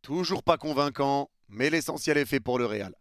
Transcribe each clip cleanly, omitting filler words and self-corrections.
Toujours pas convaincant, mais l'essentiel est fait pour le Real.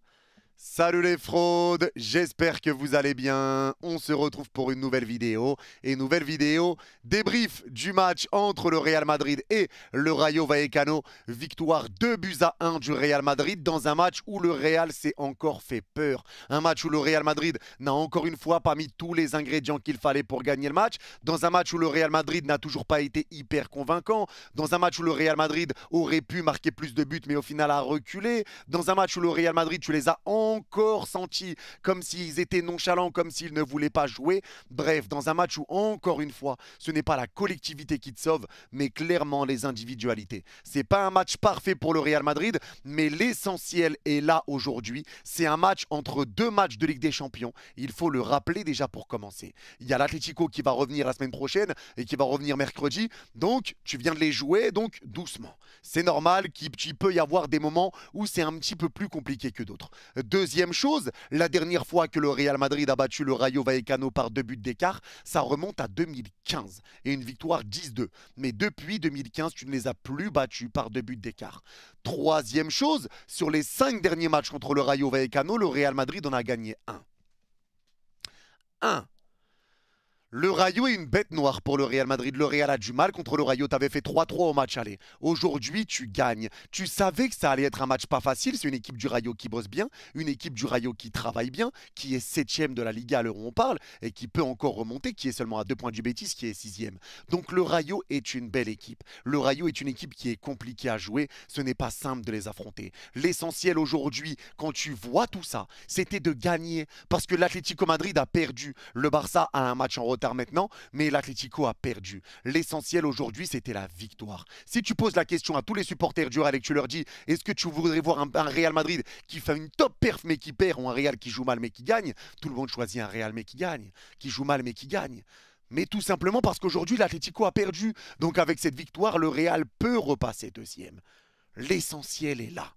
Salut les fraudes, j'espère que vous allez bien. On se retrouve pour une nouvelle vidéo. Et nouvelle vidéo, débrief du match entre le Real Madrid et le Rayo Vallecano. Victoire 2-1 du Real Madrid dans un match où le Real s'est encore fait peur. Un match où le Real Madrid n'a encore une fois pas mis tous les ingrédients qu'il fallait pour gagner le match. Dans un match où le Real Madrid n'a toujours pas été hyper convaincant. Dans un match où le Real Madrid aurait pu marquer plus de buts mais au final a reculé. Dans un match où le Real Madrid, tu les as encore sentis comme s'ils étaient nonchalants, comme s'ils ne voulaient pas jouer. Bref, dans un match où, encore une fois, ce n'est pas la collectivité qui te sauve, mais clairement les individualités. C'est pas un match parfait pour le Real Madrid, mais l'essentiel est là aujourd'hui. C'est un match entre deux matchs de Ligue des Champions. Il faut le rappeler déjà pour commencer. Il y a l'Atlético qui va revenir la semaine prochaine et qui va revenir mercredi. Donc, tu viens de les jouer, donc doucement. C'est normal qu'il peut y avoir des moments où c'est un petit peu plus compliqué que d'autres. Deuxième chose, la dernière fois que le Real Madrid a battu le Rayo Vallecano par 2 buts d'écart, ça remonte à 2015 et une victoire 10-2. Mais depuis 2015, tu ne les as plus battus par 2 buts d'écart. Troisième chose, sur les 5 derniers matchs contre le Rayo Vallecano, le Real Madrid en a gagné un. Le Rayo est une bête noire pour le Real Madrid. Le Real a du mal contre le Rayo. Tu avais fait 3-3 au match aller. Aujourd'hui, tu gagnes. Tu savais que ça allait être un match pas facile. C'est une équipe du Rayo qui bosse bien, une équipe du Rayo qui travaille bien, qui est 7ème de la Liga à l'heure où on parle et qui peut encore remonter, qui est seulement à 2 points du Betis, qui est 6ème. Donc le Rayo est une belle équipe. Le Rayo est une équipe qui est compliquée à jouer. Ce n'est pas simple de les affronter. L'essentiel aujourd'hui, quand tu vois tout ça, c'était de gagner parce que l'Atlético Madrid a perdu. Le Barça a un match en retard maintenant, mais l'Atlético a perdu. L'essentiel aujourd'hui, c'était la victoire. Si tu poses la question à tous les supporters du Real et que tu leur dis est-ce que tu voudrais voir un Real Madrid qui fait une top perf mais qui perd ou un Real qui joue mal mais qui gagne, tout le monde choisit un Real mais qui gagne, qui joue mal mais qui gagne. Mais tout simplement parce qu'aujourd'hui, l'Atlético a perdu. Donc avec cette victoire, le Real peut repasser deuxième. L'essentiel est là.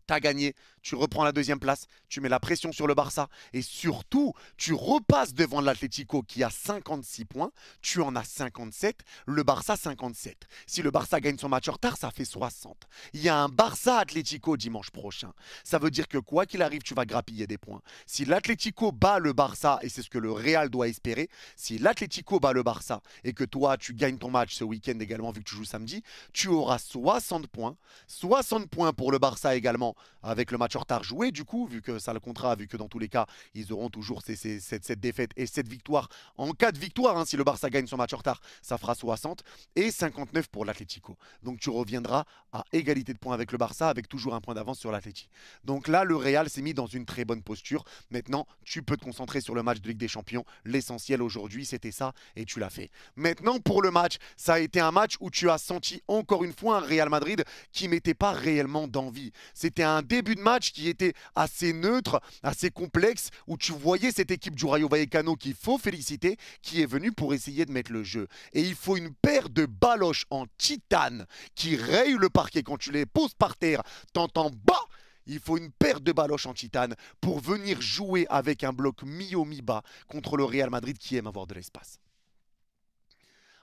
T'as gagné, tu reprends la deuxième place, tu mets la pression sur le Barça et surtout, tu repasses devant l'Atlético qui a 56 points, tu en as 57, le Barça 57. Si le Barça gagne son match en retard, ça fait 60. Il y a un Barça-Atlético dimanche prochain. Ça veut dire que quoi qu'il arrive, tu vas grappiller des points. Si l'Atlético bat le Barça, et c'est ce que le Real doit espérer, si l'Atlético bat le Barça et que toi, tu gagnes ton match ce week-end également vu que tu joues samedi, tu auras 60 points. 60 points pour le Barça également avec le match en retard joué, du coup, vu que ça le comptera, vu que dans tous les cas, ils auront toujours cette défaite et cette victoire. En cas de victoire, hein, si le Barça gagne son match en retard, ça fera 60 et 59 pour l'Atlético. Donc tu reviendras à égalité de points avec le Barça, avec toujours un point d'avance sur l'Atlético. Donc là, le Real s'est mis dans une très bonne posture. Maintenant, tu peux te concentrer sur le match de Ligue des Champions. L'essentiel aujourd'hui, c'était ça et tu l'as fait. Maintenant, pour le match, ça a été un match où tu as senti encore une fois un Real Madrid qui mettait pas réellement d'envie. C'était un début de match qui était assez neutre, assez complexe, où tu voyais cette équipe du Rayo Vallecano qu'il faut féliciter, qui est venue pour essayer de mettre le jeu. Et il faut une paire de baloches en titane qui rayent le parquet. Quand tu les poses par terre, t'entends bas. Il faut une paire de baloches en titane pour venir jouer avec un bloc mi-haut mi-bas contre le Real Madrid qui aime avoir de l'espace.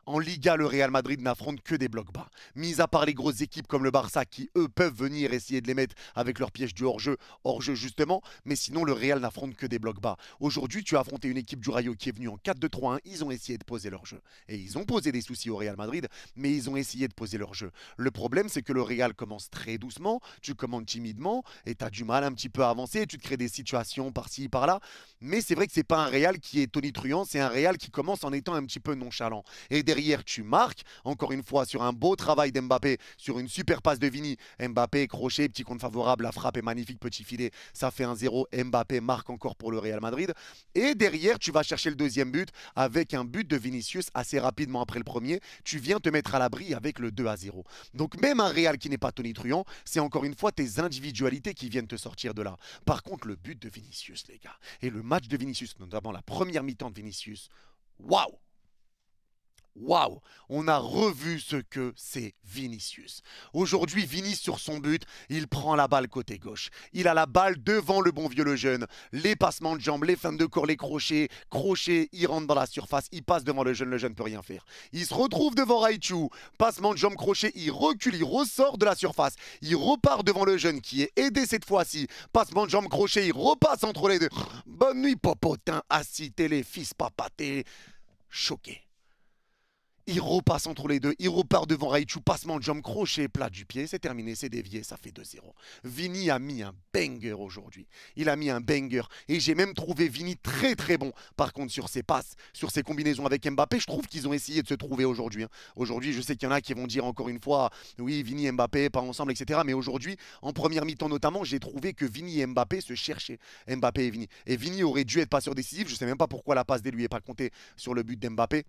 En Liga, le Real Madrid n'affronte que des blocs bas. Mis à part les grosses équipes comme le Barça qui, eux, peuvent venir essayer de les mettre avec leur piège du hors-jeu justement, mais sinon le Real n'affronte que des blocs bas. Aujourd'hui, tu as affronté une équipe du Rayo qui est venue en 4-2-3-1, ils ont essayé de poser leur jeu. Et ils ont posé des soucis au Real Madrid, mais ils ont essayé de poser leur jeu. Le problème, c'est que le Real commence très doucement, tu commandes timidement, et tu as du mal un petit peu à avancer, tu te crées des situations par-ci, par-là, mais c'est vrai que c'est pas un Real qui est tonitruant, c'est un Real qui commence en étant un petit peu nonchalant. Et derrière, tu marques, encore une fois, sur un beau travail d'Mbappé, sur une super passe de Vini. Mbappé, crochet, petit compte favorable, la frappe est magnifique, petit filet, ça fait un 0. Mbappé marque encore pour le Real Madrid. Et derrière, tu vas chercher le deuxième but avec un but de Vinicius assez rapidement après le premier. Tu viens te mettre à l'abri avec le 2-0. Donc même un Real qui n'est pas tonitruant, c'est encore une fois tes individualités qui viennent te sortir de là. Par contre, le but de Vinicius, les gars, et le match de Vinicius, notamment la première mi-temps de Vinicius, waouh! Waouh, on a revu ce que c'est Vinicius. Aujourd'hui, Vini sur son but, il prend la balle côté gauche. Il a la balle devant le bon vieux le jeune. Les passements de jambes, les feintes de corps, les crochets. Crochet, il rentre dans la surface, il passe devant le jeune ne peut rien faire. Il se retrouve devant Raichu. Passement de jambes, crochet, il recule, il ressort de la surface. Il repart devant le jeune qui est aidé cette fois-ci. Passement de jambes, crochet, il repasse entre les deux. Bonne nuit, popotin, assis, télé, fils, papa, télé. Choqué. Il repasse entre les deux, il repart devant Raichu, passement de jambe, crochet, plat du pied, c'est terminé, c'est dévié, ça fait 2-0. Vini a mis un banger aujourd'hui. Il a mis un banger et j'ai même trouvé Vini très très bon. Par contre, sur ses passes, sur ses combinaisons avec Mbappé, je trouve qu'ils ont essayé de se trouver aujourd'hui. Aujourd'hui, je sais qu'il y en a qui vont dire encore une fois, oui, Vini et Mbappé, pas ensemble, etc. Mais aujourd'hui, en première mi-temps notamment, j'ai trouvé que Vini et Mbappé se cherchaient. Mbappé et Vini. Et Vini aurait dû être passeur décisif. Je ne sais même pas pourquoi la passe D lui est pas comptée sur le but d'Mbappé.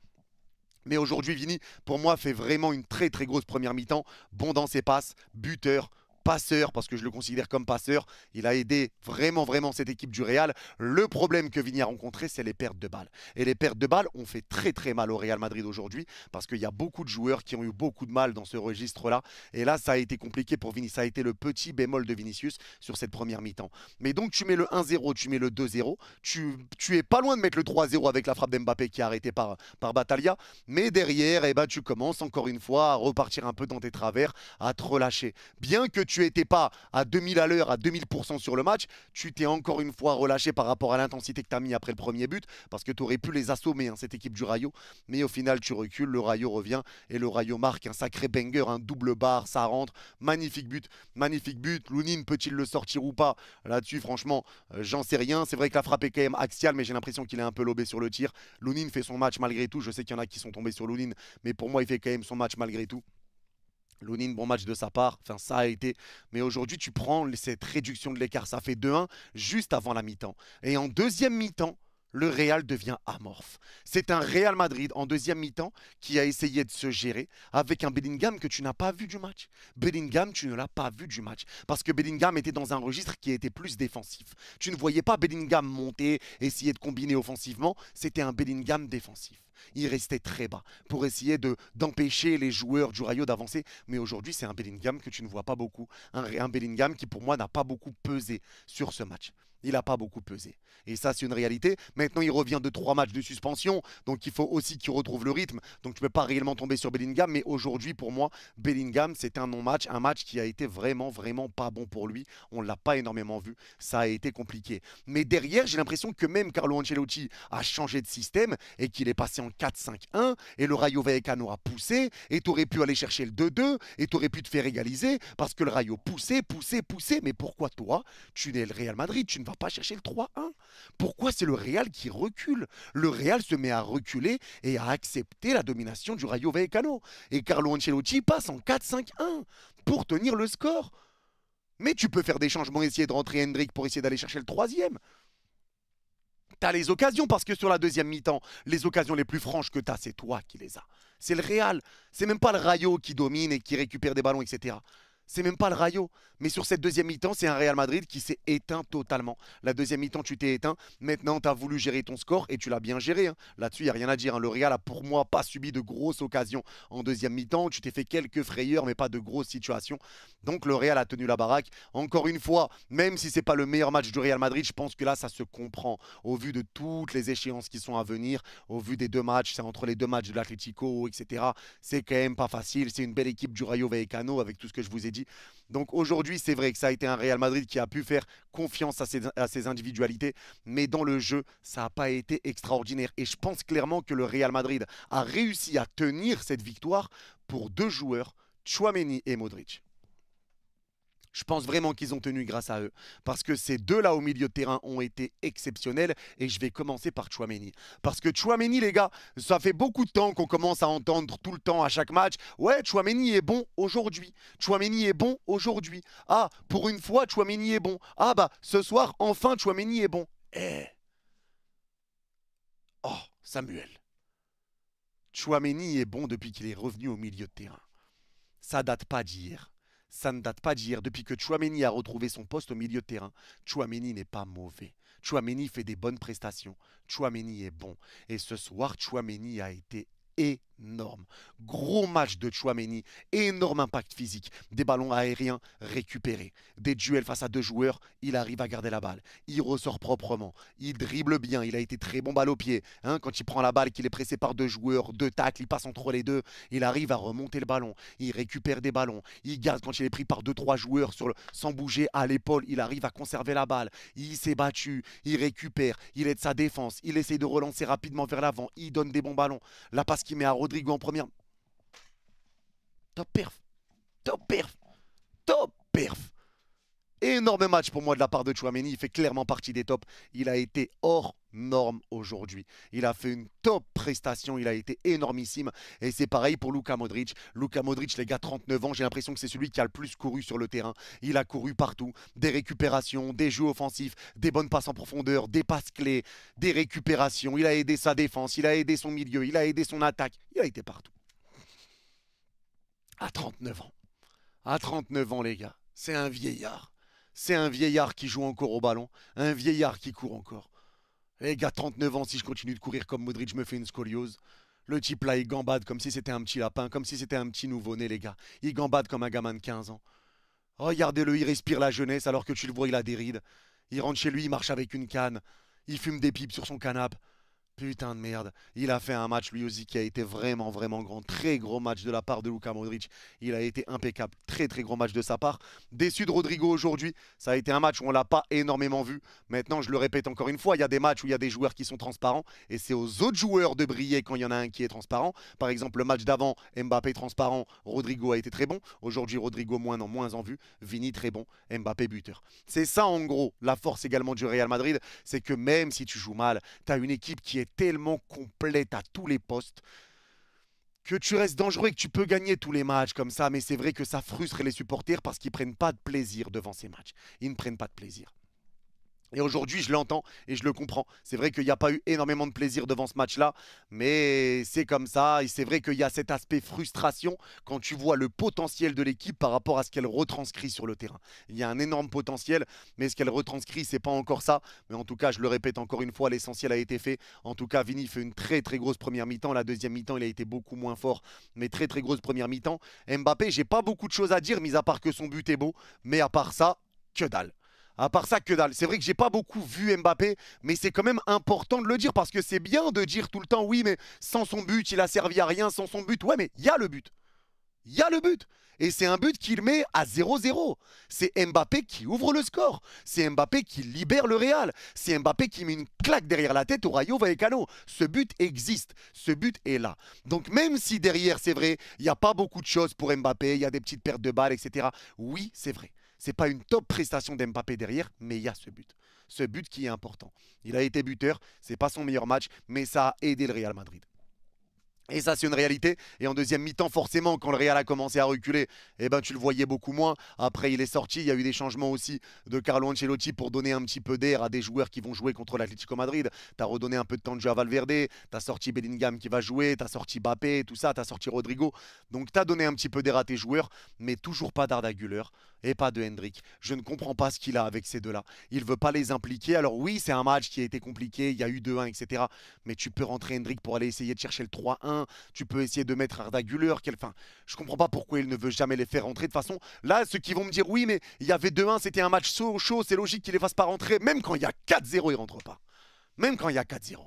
Mais aujourd'hui, Vini, pour moi, fait vraiment une très très grosse première mi-temps. Bon dans ses passes, buteur, passeur, parce que je le considère comme passeur. Il a aidé vraiment vraiment cette équipe du Real. Le problème que Vini a rencontré, c'est les pertes de balles. Et les pertes de balles ont fait très très mal au Real Madrid aujourd'hui, parce qu'il y a beaucoup de joueurs qui ont eu beaucoup de mal dans ce registre-là. Et là, ça a été compliqué pour Vini. Ça a été le petit bémol de Vinicius sur cette première mi-temps. Mais donc, tu mets le 1-0, tu mets le 2-0. Tu es pas loin de mettre le 3-0 avec la frappe d'Mbappé qui est arrêtée par Battaglia. Mais derrière, eh ben, tu commences encore une fois à repartir un peu dans tes travers, à te relâcher. Bien que tu n'étais pas à 2000 à l'heure, à 2000% sur le match, tu t'es encore une fois relâché par rapport à l'intensité que tu as mis après le premier but, parce que tu aurais pu les assommer, cette équipe du Rayo. Mais au final, tu recules, le Rayo revient, et le Rayo marque un sacré banger, un double barre, ça rentre. Magnifique but, magnifique but. Lounine, peut-il le sortir ou pas? Là-dessus, franchement, j'en sais rien. C'est vrai que la frappe est quand même axiale, mais j'ai l'impression qu'il est un peu lobé sur le tir. Lounine fait son match malgré tout. Je sais qu'il y en a qui sont tombés sur Lounine, mais pour moi, il fait quand même son match malgré tout. Lounine, bon match de sa part, enfin ça a été. Mais aujourd'hui, tu prends cette réduction de l'écart, ça fait 2-1 juste avant la mi-temps. Et en deuxième mi-temps, le Real devient amorphe. C'est un Real Madrid en deuxième mi-temps qui a essayé de se gérer avec un Bellingham que tu n'as pas vu du match. Bellingham, tu ne l'as pas vu du match parce que Bellingham était dans un registre qui était plus défensif. Tu ne voyais pas Bellingham monter, essayer de combiner offensivement. C'était un Bellingham défensif. Il restait très bas pour essayer d'empêcher les joueurs du Rayo d'avancer. Mais aujourd'hui, c'est un Bellingham que tu ne vois pas beaucoup. Un Bellingham qui, pour moi, n'a pas beaucoup pesé sur ce match. Il n'a pas beaucoup pesé. Et ça, c'est une réalité. Maintenant, il revient de 3 matchs de suspension. Donc, il faut aussi qu'il retrouve le rythme. Donc, tu ne peux pas réellement tomber sur Bellingham. Mais aujourd'hui, pour moi, Bellingham, c'est un non-match. Un match qui a été vraiment, vraiment pas bon pour lui. On ne l'a pas énormément vu. Ça a été compliqué. Mais derrière, j'ai l'impression que même Carlo Ancelotti a changé de système et qu'il est passé en 4-5-1. Et le Rayo Vallecano a poussé. Et tu aurais pu aller chercher le 2-2. Et tu aurais pu te faire égaliser. Parce que le Rayo poussait, poussait, poussait. Mais pourquoi toi, tu es le Real Madrid, tu ne vas pas chercher le 3-1? Pourquoi c'est le Real qui recule? Le Real se met à reculer et à accepter la domination du Rayo Vallecano. Et Carlo Ancelotti passe en 4-5-1 pour tenir le score. Mais tu peux faire des changements, essayer de rentrer Hendrick pour essayer d'aller chercher le troisième. T'as les occasions parce que sur la deuxième mi-temps, les occasions les plus franches que t'as, c'est toi qui les as. C'est le Real. C'est même pas le Rayo qui domine et qui récupère des ballons, etc. C'est même pas le Rayo. Mais sur cette deuxième mi-temps, c'est un Real Madrid qui s'est éteint totalement. La deuxième mi-temps, tu t'es éteint. Maintenant, tu as voulu gérer ton score et tu l'as bien géré. Là-dessus, il n'y a rien à dire. Le Real a pour moi pas subi de grosses occasions en deuxième mi-temps. Tu t'es fait quelques frayeurs, mais pas de grosses situations. Donc le Real a tenu la baraque. Encore une fois, même si ce n'est pas le meilleur match du Real Madrid, je pense que là, ça se comprend. Au vu de toutes les échéances qui sont à venir, au vu des deux matchs, c'est entre les deux matchs de l'Atlético, etc. C'est quand même pas facile. C'est une belle équipe du Rayo Vallecano avec tout ce que je vous ai dit. Donc aujourd'hui, c'est vrai que ça a été un Real Madrid qui a pu faire confiance à ses individualités, mais dans le jeu, ça n'a pas été extraordinaire. Et je pense clairement que le Real Madrid a réussi à tenir cette victoire pour deux joueurs, Tchouaméni et Modric. Je pense vraiment qu'ils ont tenu grâce à eux. Parce que ces deux-là au milieu de terrain ont été exceptionnels. Et je vais commencer par Tchouaméni. Parce que Tchouaméni, les gars, ça fait beaucoup de temps qu'on commence à entendre tout le temps à chaque match. Ouais, Tchouaméni est bon aujourd'hui. Tchouaméni est bon aujourd'hui. Ah, pour une fois, Tchouaméni est bon. Ah bah, ce soir, enfin, Tchouaméni est bon. Eh. Oh, Samuel. Tchouaméni est bon depuis qu'il est revenu au milieu de terrain. Ça date pas d'hier. Ça ne date pas d'hier. Depuis que Tchouaméni a retrouvé son poste au milieu de terrain, Tchouaméni n'est pas mauvais. Tchouaméni fait des bonnes prestations. Tchouaméni est bon. Et ce soir, Tchouaméni a été énorme. Gros match de Tchouaméni, énorme impact physique, des ballons aériens récupérés, des duels face à deux joueurs, il arrive à garder la balle, il ressort proprement, il dribble bien, il a été très bon balle au pied, hein, quand il prend la balle, qu'il est pressé par deux joueurs, deux tacles, il passe entre les deux, il arrive à remonter le ballon, il récupère des ballons, il garde quand il est pris par deux trois joueurs sans bouger à l'épaule, il arrive à conserver la balle, il s'est battu, il récupère, il aide sa défense, il essaie de relancer rapidement vers l'avant, il donne des bons ballons, la passe qu'il met à Rodrigo en première. Top perf, top perf, top perf. Énorme match pour moi de la part de Tchouaméni, il fait clairement partie des tops. Il a été hors norme aujourd'hui. Il a fait une top prestation, il a été énormissime. Et c'est pareil pour Luka Modric. Luka Modric, les gars, 39 ans, j'ai l'impression que c'est celui qui a le plus couru sur le terrain. Il a couru partout, des récupérations, des jeux offensifs, des bonnes passes en profondeur, des passes clés, des récupérations. Il a aidé sa défense, il a aidé son milieu, il a aidé son attaque. Il a été partout. À 39 ans. À 39 ans, les gars, c'est un vieillard. C'est un vieillard qui joue encore au ballon, un vieillard qui court encore. Les gars, 39 ans, si je continue de courir comme Modric, je me fais une scoliose. Le type là, il gambade comme si c'était un petit lapin, comme si c'était un petit nouveau-né, les gars. Il gambade comme un gamin de 15 ans. Regardez-le, il respire la jeunesse alors que tu le vois, il a des rides. Il rentre chez lui, il marche avec une canne. Il fume des pipes sur son canapé. Putain de merde. Il a fait un match lui aussi qui a été vraiment, vraiment grand. Très gros match de la part de Luka Modric. Il a été impeccable. Très, très gros match de sa part. Déçu de Rodrigo aujourd'hui. Ça a été un match où on ne l'a pas énormément vu. Maintenant, je le répète encore une fois, il y a des matchs où il y a des joueurs qui sont transparents. Et c'est aux autres joueurs de briller quand il y en a un qui est transparent. Par exemple, le match d'avant, Mbappé transparent. Rodrigo a été très bon. Aujourd'hui, Rodrigo moins en vue. Vini très bon. Mbappé buteur. C'est ça en gros la force également du Real Madrid. C'est que même si tu joues mal, tu as une équipe qui est tellement complète à tous les postes que tu restes dangereux et que tu peux gagner tous les matchs comme ça. Mais c'est vrai que ça frustre les supporters parce qu'ils ne prennent pas de plaisir devant ces matchs. Ils ne prennent pas de plaisir. Et aujourd'hui, je l'entends et je le comprends. C'est vrai qu'il n'y a pas eu énormément de plaisir devant ce match-là, mais c'est comme ça. Et c'est vrai qu'il y a cet aspect frustration quand tu vois le potentiel de l'équipe par rapport à ce qu'elle retranscrit sur le terrain. Il y a un énorme potentiel, mais ce qu'elle retranscrit, c'est pas encore ça. Mais en tout cas, je le répète encore une fois, l'essentiel a été fait. En tout cas, Vini fait une très très grosse première mi-temps. La deuxième mi-temps, il a été beaucoup moins fort, mais très très grosse première mi-temps. Mbappé, j'ai pas beaucoup de choses à dire, mis à part que son but est beau, mais à part ça, que dalle. À part ça, que dalle. C'est vrai que j'ai pas beaucoup vu Mbappé, mais c'est quand même important de le dire parce que c'est bien de dire tout le temps oui, mais sans son but, il a servi à rien, sans son but. Ouais, mais il y a le but. Il y a le but. Et c'est un but qu'il met à 0-0. C'est Mbappé qui ouvre le score. C'est Mbappé qui libère le Real. C'est Mbappé qui met une claque derrière la tête au Rayo Vallecano. Ce but existe. Ce but est là. Donc même si derrière, c'est vrai, il n'y a pas beaucoup de choses pour Mbappé, il y a des petites pertes de balles, etc. Oui, c'est vrai. C'est pas une top prestation d'Mbappé derrière, mais il y a ce but. Ce but qui est important. Il a été buteur, c'est pas son meilleur match, mais ça a aidé le Real Madrid. Et ça, c'est une réalité. Et en deuxième mi-temps, forcément, quand le Real a commencé à reculer, eh ben, tu le voyais beaucoup moins. Après, il est sorti. Il y a eu des changements aussi de Carlo Ancelotti pour donner un petit peu d'air à des joueurs qui vont jouer contre l'Atlético Madrid. Tu as redonné un peu de temps de jeu à Valverde. Tu as sorti Bellingham qui va jouer. Tu as sorti Mbappé, tout ça. Tu as sorti Rodrigo. Donc, tu as donné un petit peu d'air à tes joueurs, mais toujours pas d'Arda Güler et pas de Hendrick. Je ne comprends pas ce qu'il a avec ces deux-là. Il ne veut pas les impliquer. Alors oui, c'est un match qui a été compliqué. Il y a eu 2-1, etc. Mais tu peux rentrer Hendrick pour aller essayer de chercher le 3-1. Tu peux essayer de mettre Arda Güler. Enfin, je ne comprends pas pourquoi il ne veut jamais les faire rentrer. De toute façon, là, ceux qui vont me dire oui, mais il y avait 2-1, c'était un match chaud, c'est logique qu'il ne les fasse pas rentrer. Même quand il y a 4-0, il ne rentre pas. Même quand il y a 4-0.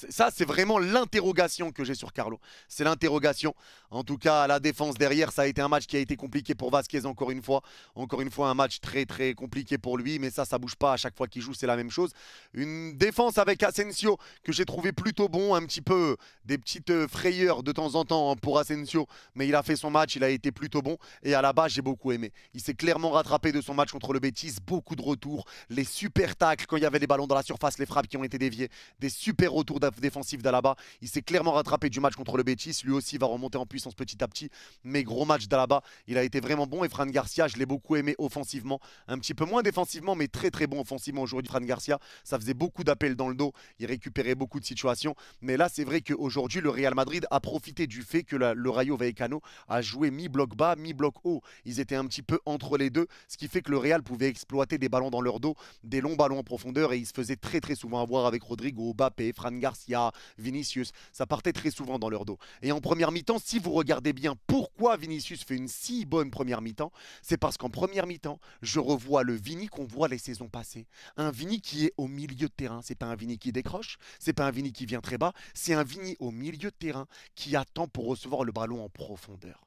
Ça, c'est vraiment l'interrogation que j'ai sur Carlo. C'est l'interrogation. En tout cas, à la défense derrière, ça a été un match qui a été compliqué pour Vasquez encore une fois. Encore une fois, un match très très compliqué pour lui. Mais ça bouge pas. À chaque fois qu'il joue, c'est la même chose. Une défense avec Asensio que j'ai trouvé plutôt bon. Un petit peu des petites frayeurs de temps en temps pour Asensio. Mais il a fait son match, il a été plutôt bon. Et à la base, j'ai beaucoup aimé. Il s'est clairement rattrapé de son match contre le Betis. Beaucoup de retours. Les super tacles quand il y avait des ballons dans la surface, les frappes qui ont été déviées. Des super retours défensif d'Alaba. Il s'est clairement rattrapé du match contre le Betis. Lui aussi va remonter en puissance petit à petit. Mais gros match d'Alaba. Il a été vraiment bon. Et Fran Garcia, je l'ai beaucoup aimé offensivement. Un petit peu moins défensivement, mais très très bon offensivement aujourd'hui. Fran Garcia, ça faisait beaucoup d'appels dans le dos. Il récupérait beaucoup de situations. Mais là, c'est vrai qu'aujourd'hui, le Real Madrid a profité du fait que le Rayo Vallecano a joué mi-bloc bas, mi-bloc haut. Ils étaient un petit peu entre les deux. Ce qui fait que le Real pouvait exploiter des ballons dans leur dos, des longs ballons en profondeur. Et il se faisait très très souvent avoir avec Rodrigo, Mbappé, Fran Garcia. Garcia, Vinicius, ça partait très souvent dans leur dos. Et en première mi-temps, si vous regardez bien pourquoi Vinicius fait une si bonne première mi-temps, c'est parce qu'en première mi-temps, je revois le Vini qu'on voit les saisons passées. Un Vini qui est au milieu de terrain. C'est pas un Vini qui décroche, c'est pas un Vini qui vient très bas, c'est un Vini au milieu de terrain qui attend pour recevoir le ballon en profondeur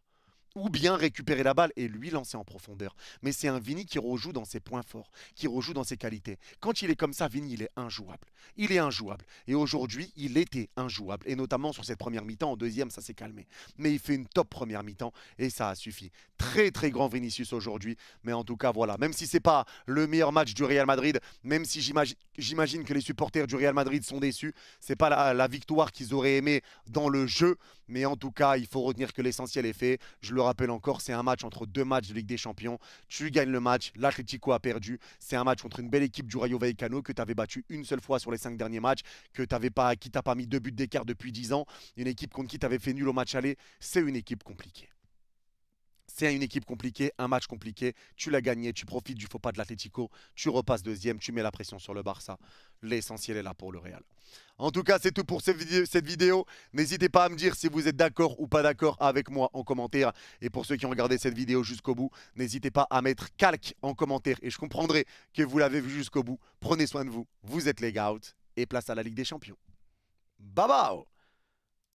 ou bien récupérer la balle et lui lancer en profondeur. Mais c'est un Vini qui rejoue dans ses points forts, qui rejoue dans ses qualités. Quand il est comme ça, Vini, il est injouable. Il est injouable. Et aujourd'hui, il était injouable. Et notamment sur cette première mi-temps, en deuxième, ça s'est calmé. Mais il fait une top première mi-temps et ça a suffi. Très très grand Vinicius aujourd'hui. Mais en tout cas, voilà. Même si c'est pas le meilleur match du Real Madrid, même si j'imagine que les supporters du Real Madrid sont déçus, c'est pas la victoire qu'ils auraient aimé dans le jeu. Mais en tout cas, il faut retenir que l'essentiel est fait. Je le rappelle encore, c'est un match entre deux matchs de Ligue des Champions. Tu gagnes le match, l'Atlético a perdu. C'est un match contre une belle équipe du Rayo Vallecano que tu avais battu une seule fois sur les 5 derniers matchs, qui t'a pas mis 2 buts d'écart depuis 10 ans. Une équipe contre qui tu avais fait nul au match aller. C'est une équipe compliquée. C'est une équipe compliquée, un match compliqué. Tu l'as gagné, tu profites du faux pas de l'Atlético, tu repasses deuxième, tu mets la pression sur le Barça. L'essentiel est là pour le Real. En tout cas, c'est tout pour cette vidéo. N'hésitez pas à me dire si vous êtes d'accord ou pas d'accord avec moi en commentaire. Et pour ceux qui ont regardé cette vidéo jusqu'au bout, n'hésitez pas à mettre calque en commentaire et je comprendrai que vous l'avez vu jusqu'au bout. Prenez soin de vous, vous êtes les Gouts et place à la Ligue des Champions. Bye bye!